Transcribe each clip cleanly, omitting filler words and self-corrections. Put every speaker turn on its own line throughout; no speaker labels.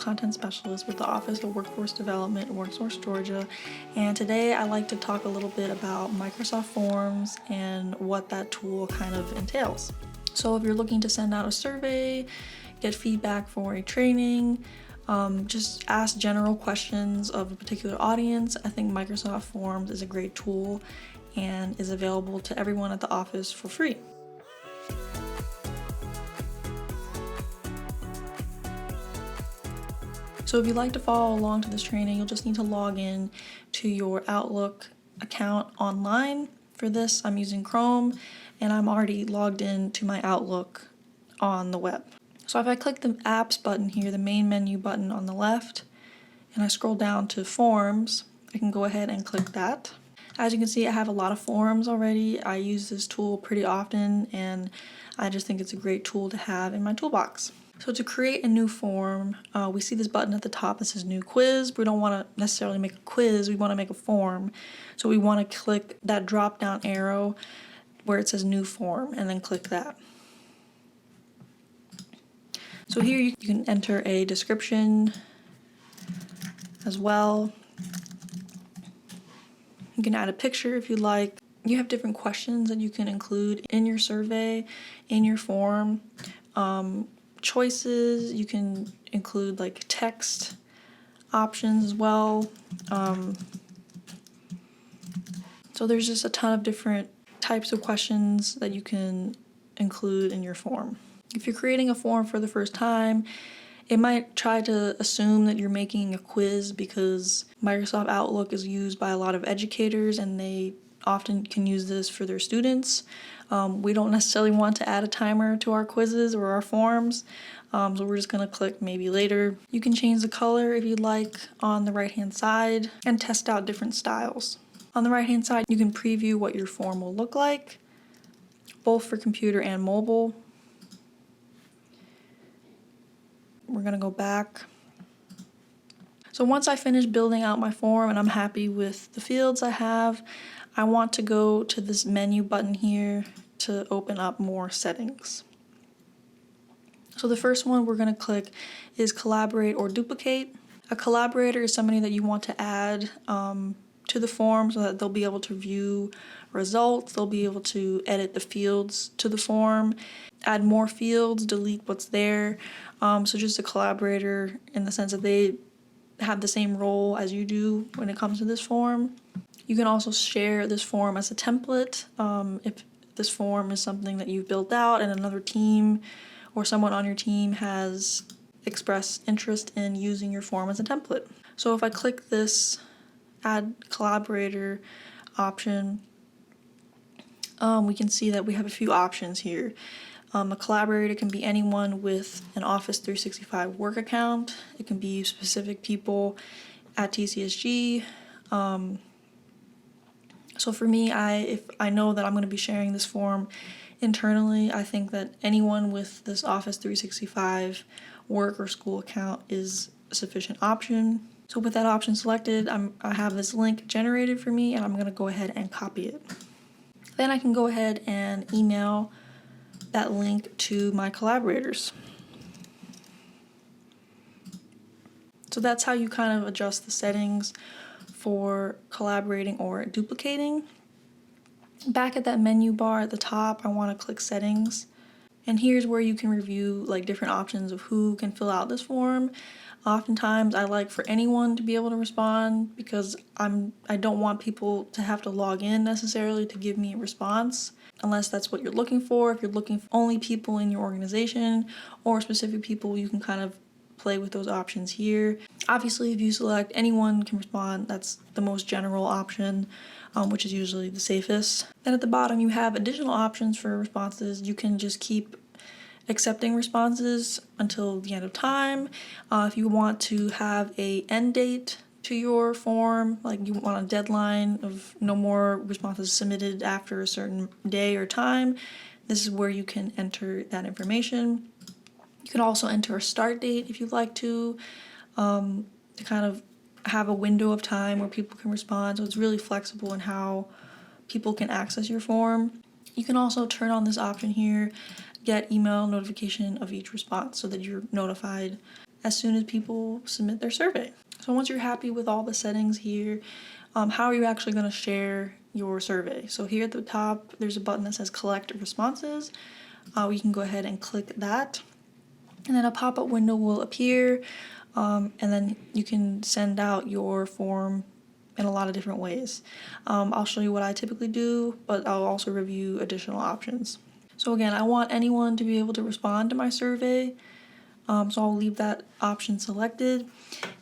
content specialist with the Office of Workforce Development, Worksource, Georgia. And today I'd like to talk a little bit about Microsoft Forms and what that tool kind of entails. So if you're looking to send out a survey, get feedback for a training, just ask general questions of a particular audience, I think Microsoft Forms is a great tool and is available to everyone at the office for free. So if you'd like to follow along to this training, you'll just need to log in to your Outlook account online. For this, I'm using Chrome, and I'm already logged in to my Outlook on the web. So if I click the Apps button here, the main menu button on the left, and I scroll down to Forms, I can go ahead and click that. As you can see, I have a lot of forms already. I use this tool pretty often, and I just think it's a great tool to have in my toolbox. So to create a new form, we see this button at the top that says New Quiz. We don't want to necessarily make a quiz, we want to make a form. So we want to click that drop-down arrow where it says New Form, and then click that. So here you can enter a description as well. You can add a picture if you like. You have different questions that you can include in your survey, in your form. Choices, you can include like text options as well. So there's just a ton of different types of questions that you can include in your form. If you're creating a form for the first time, it might try to assume that you're making a quiz because Microsoft Outlook is used by a lot of educators and they often can use this for their students. We don't necessarily want to add a timer to our quizzes or our forms, so we're just going to click maybe later. You can change the color if you'd like on the right hand side and test out different styles. On the right hand side, you can preview what your form will look like, both for computer and mobile. We're going to go back. So once I finish building out my form and I'm happy with the fields I have, I want to go to this menu button here to open up more settings. So the first one we're going to click is Collaborate or Duplicate. A collaborator is somebody that you want to add to the form so that they'll be able to view results, they'll be able to edit the fields to the form, add more fields, delete what's there. So just a collaborator in the sense that they have the same role as you do when it comes to this form. You can also share this form as a template if this form is something that you've built out and another team or someone on your team has expressed interest in using your form as a template. So if I click this Add Collaborator option, we can see that we have a few options here. A collaborator can be anyone with an Office 365 work account. It can be specific people at TCSG. So for me, if I know that I'm going to be sharing this form internally, I think that anyone with this Office 365 work or school account is a sufficient option. So with that option selected, I have this link generated for me, and I'm going to go ahead and copy it. Then I can go ahead and email that link to my collaborators. So that's how you kind of adjust the settings for collaborating or duplicating. Back at that menu bar at the top, I want to click Settings. And here's where you can review like different options of who can fill out this form. Oftentimes I like for anyone to be able to respond because I don't want people to have to log in necessarily to give me a response unless that's what you're looking for. If you're looking for only people in your organization or specific people, you can kind of play with those options here. Obviously, if you select anyone can respond, that's the most general option, which is usually the safest. Then at the bottom, you have additional options for responses. You can just keep accepting responses until the end of time. If you want to have a end date to your form, like you want a deadline of no more responses submitted after a certain day or time, this is where you can enter that information. You can also enter a start date if you'd like to kind of have a window of time where people can respond. So it's really flexible in how people can access your form. You can also turn on this option here, get email notification of each response so that you're notified as soon as people submit their survey. So once you're happy with all the settings here, how are you actually going to share your survey? So here at the top, there's a button that says collect responses. We can go ahead and click that, and then a pop-up window will appear, and then you can send out your form in a lot of different ways. I'll show you what I typically do, but I'll also review additional options. So again, I want anyone to be able to respond to my survey, so I'll leave that option selected,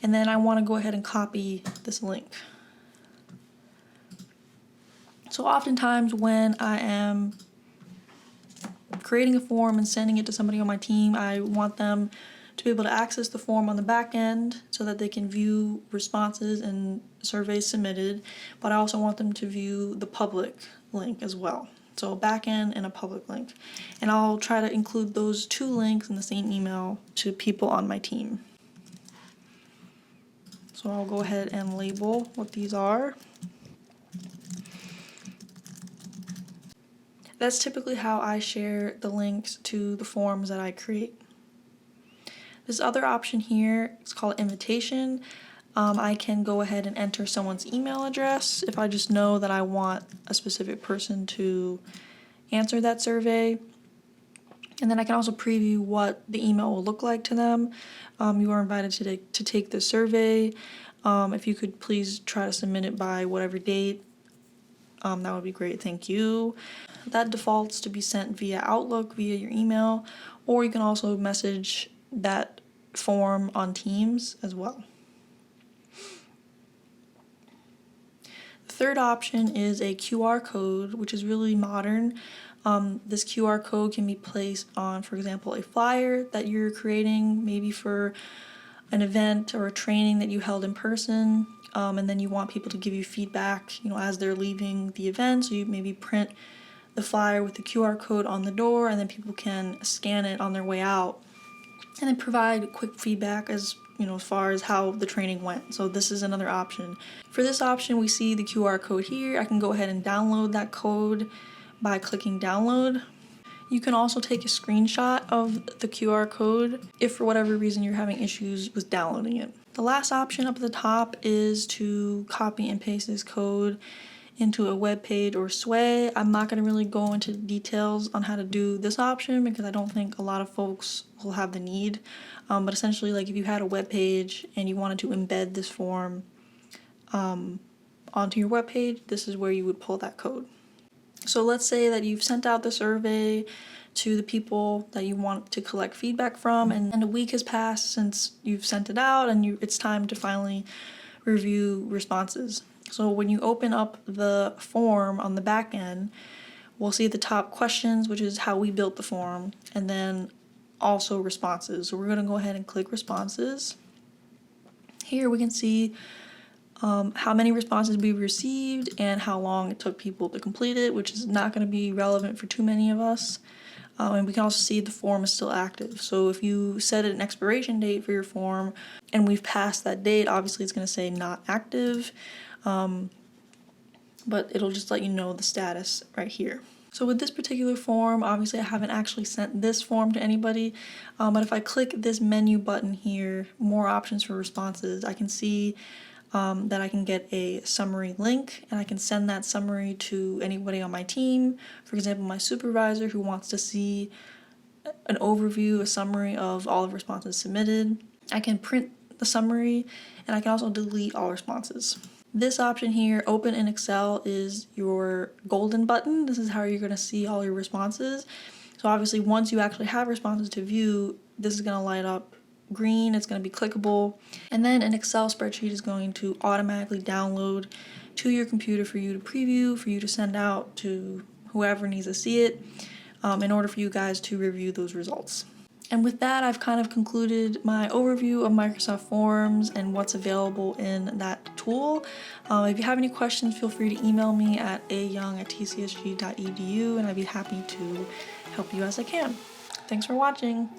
and then I want to go ahead and copy this link. So oftentimes when I am creating a form and sending it to somebody on my team, I want them to be able to access the form on the back end so that they can view responses and surveys submitted, but I also want them to view the public link as well. So a back end and a public link. And I'll try to include those two links in the same email to people on my team. So I'll go ahead and label what these are. That's typically how I share the links to the forms that I create. This other option here is called invitation. I can go ahead and enter someone's email address if I just know that I want a specific person to answer that survey. And then I can also preview what the email will look like to them. You are invited to take the survey. If you could please try to submit it by whatever date, that would be great, thank you. That defaults to be sent via Outlook, via your email, or you can also message that form on Teams as well. The third option is a QR code, which is really modern. This QR code can be placed on, for example, a flyer that you're creating, maybe for an event or a training that you held in person, and then you want people to give you feedback, as they're leaving the event. So you maybe print the flyer with the QR code on the door, and then people can scan it on their way out, and then provide quick feedback as far as how the training went. So this is another option. For this option, we see the QR code here. I can go ahead and download that code by clicking download. You can also take a screenshot of the QR code if for whatever reason you're having issues with downloading it. The last option up at the top is to copy and paste this code into a web page or Sway. I'm not going to really go into details on how to do this option because I don't think a lot of folks will have the need. But essentially, like if you had a web page and you wanted to embed this form onto your web page, this is where you would pull that code. So let's say that you've sent out the survey to the people that you want to collect feedback from, and a week has passed since you've sent it out, and it's time to finally review responses. So when you open up the form on the back end, we'll see at the top questions, which is how we built the form, and then also responses. So we're going to go ahead and click responses. Here we can see how many responses we received and how long it took people to complete it, which is not going to be relevant for too many of us. And we can also see the form is still active. So if you set an expiration date for your form and we've passed that date, obviously it's going to say not active, but it'll just let you know the status right here. So with this particular form, obviously I haven't actually sent this form to anybody, but if I click this menu button here, more options for responses, I can see that I can get a summary link, and I can send that summary to anybody on my team. For example, my supervisor who wants to see an overview, a summary of all the responses submitted. I can print the summary, and I can also delete all responses. This option here, open in Excel, is your golden button. This is how you're going to see all your responses. So obviously once you actually have responses to view, this is going to light up green, it's going to be clickable, and then an Excel spreadsheet is going to automatically download to your computer for you to preview, for you to send out to whoever needs to see it, in order for you guys to review those results. And with that, I've kind of concluded my overview of Microsoft Forms and what's available in that tool. If you have any questions, feel free to email me at ayoung@tcsg.edu, and I'd be happy to help you as I can. Thanks for watching.